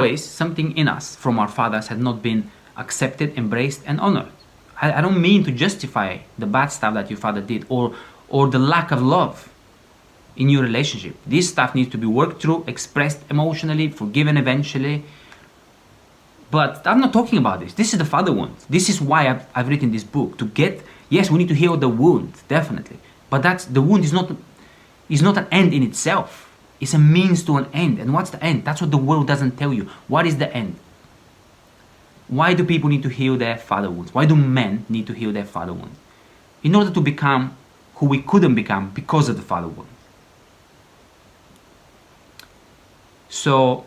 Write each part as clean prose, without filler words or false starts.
always something in us from our fathers had not been accepted, embraced, and honored. I don't mean to justify the bad stuff that your father did or the lack of love in your relationship. This stuff needs to be worked through, expressed emotionally, forgiven eventually. But I'm not talking about this. This is the father wound. This is why I've written this book. To get, yes, we need to heal the wound, definitely. But the wound is not an end in itself. It's a means to an end. And what's the end? That's what the world doesn't tell you. What is the end? Why do people need to heal their father wounds? Why do men need to heal their father wounds? In order to become who we couldn't become because of the father wound. So,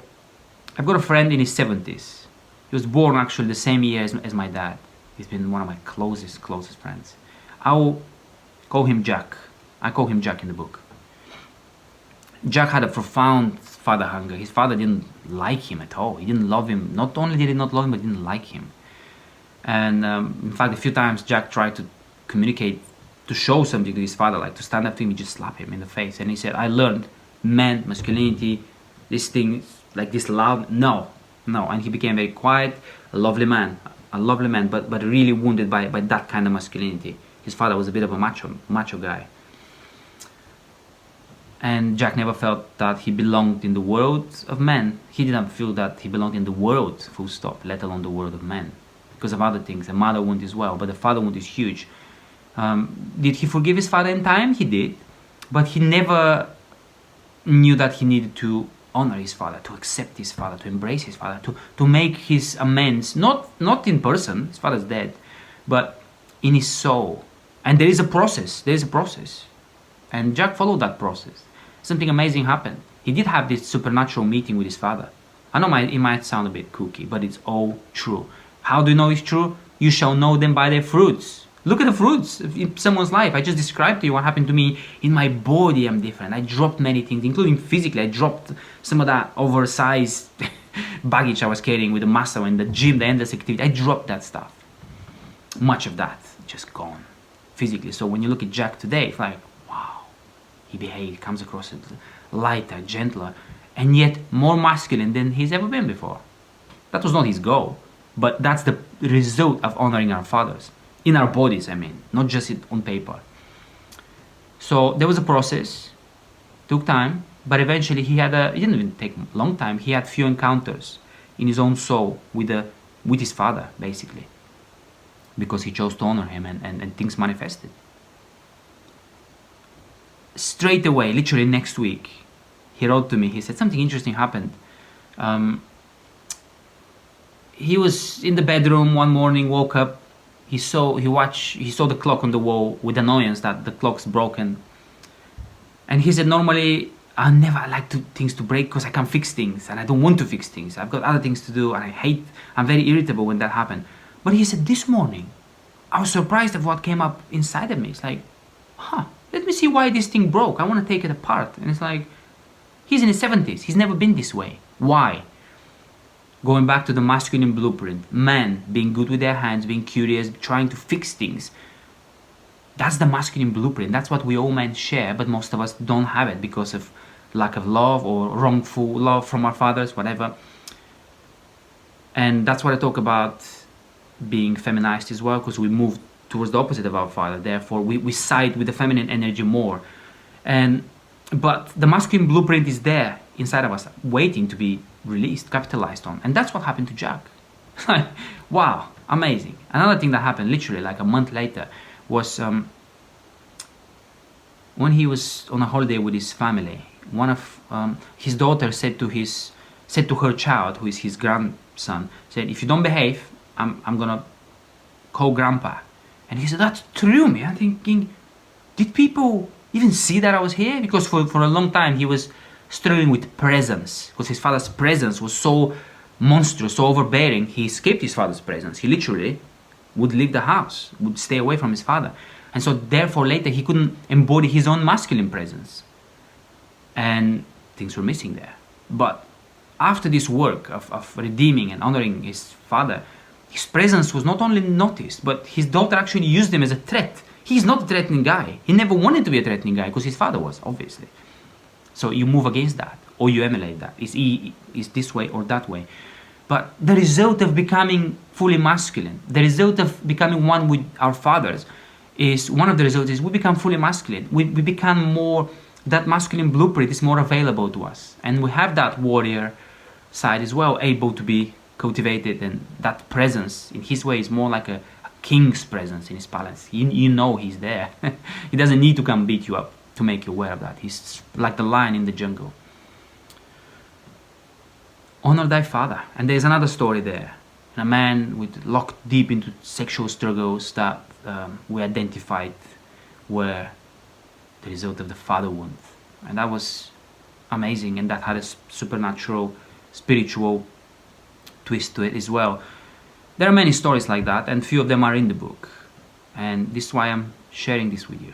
I've got a friend in his 70s. He was born actually the same year as my dad. He's been one of my closest friends. I'll call him Jack. I call him Jack in the book. Jack had a profound father hunger. His father didn't like him at all. He didn't love him. Not only did he not love him, but he didn't like him. And in fact, a few times Jack tried to communicate, to show something to his father, like to stand up to him, he just slap him in the face. And he said, I learned man, masculinity, these things, like this loud, no. And he became very quiet, a lovely man, but really wounded by that kind of masculinity. His father was a bit of a macho guy. And Jack never felt that he belonged in the world of men. He didn't feel that he belonged in the world, full stop, let alone the world of men. Because of other things, the mother wound as well, but the father wound is huge. Did he forgive his father in time? He did. But he never knew that he needed to honor his father, to accept his father, to embrace his father, to make his amends, not in person, his father's dead, but in his soul. And there is a process. And Jack followed that process. Something amazing happened. He did have this supernatural meeting with his father. I know it might sound a bit kooky, but it's all true. How do you know it's true? You shall know them by their fruits. Look at the fruits in someone's life. I just described to you what happened to me. In my body, I'm different. I dropped many things, including physically. I dropped some of that oversized baggage I was carrying with the muscle and the gym, the endless activity. I dropped that stuff. Much of that just gone physically. So when you look at Jack today, it's like, wow, he behaved, comes across as lighter, gentler, and yet more masculine than he's ever been before. That was not his goal, but that's the result of honoring our fathers. In our bodies, I mean, not just on paper. So there was a process, took time, but eventually it didn't even take a long time, he had few encounters in his own soul with his father, basically. Because he chose to honor him and things manifested. Straight away, literally next week, he wrote to me, he said, something interesting happened. He was in the bedroom one morning, woke up, he saw the clock on the wall with annoyance that the clock's broken. And he said, normally, I never like things to break because I can't fix things and I don't want to fix things. I've got other things to do and I'm very irritable when that happens. But he said, this morning, I was surprised at what came up inside of me. It's like, let me see why this thing broke. I want to take it apart. And it's like, he's in his 70s. He's never been this way. Why? Going back to the masculine blueprint. Men being good with their hands, being curious, trying to fix things. That's the masculine blueprint. That's what we all men share, but most of us don't have it because of lack of love or wrongful love from our fathers, whatever. And that's what I talk about being feminized as well, because we move towards the opposite of our father. Therefore, we side with the feminine energy more. But the masculine blueprint is there inside of us, waiting to be released, capitalized on. And that's what happened to Jack. Wow, amazing. Another thing that happened literally like a month later was when he was on a holiday with his family. One of his daughter said to her child, who is his grandson, said, if you don't behave, I'm gonna call grandpa. And he said, that threw me. I'm thinking, did people even see that I was here? Because for a long time he was struggling with presence, because his father's presence was so monstrous, so overbearing. He escaped his father's presence. He literally would leave the house, would stay away from his father. And so therefore later he couldn't embody his own masculine presence. And things were missing there. But after this work of redeeming and honoring his father, his presence was not only noticed, but his daughter actually used him as a threat. He's not a threatening guy. He never wanted to be a threatening guy because his father was, obviously. So you move against that. or you emulate that. It's this way or that way. But the result of becoming fully masculine, the result of becoming one with our fathers, is one of the results is we become fully masculine. We become more, that masculine blueprint is more available to us. And we have that warrior side as well, able to be cultivated, and that presence in his way is more like a king's presence in his palace. You know he's there. He doesn't need to come beat you up to make you aware of that. He's like the lion in the jungle. Honor thy father. And there's another story there. A man with locked deep into sexual struggles that we identified were the result of the father wound. And that was amazing, and that had a supernatural, spiritual twist to it as well. There are many stories like that, and few of them are in the book. And this is why I'm sharing this with you.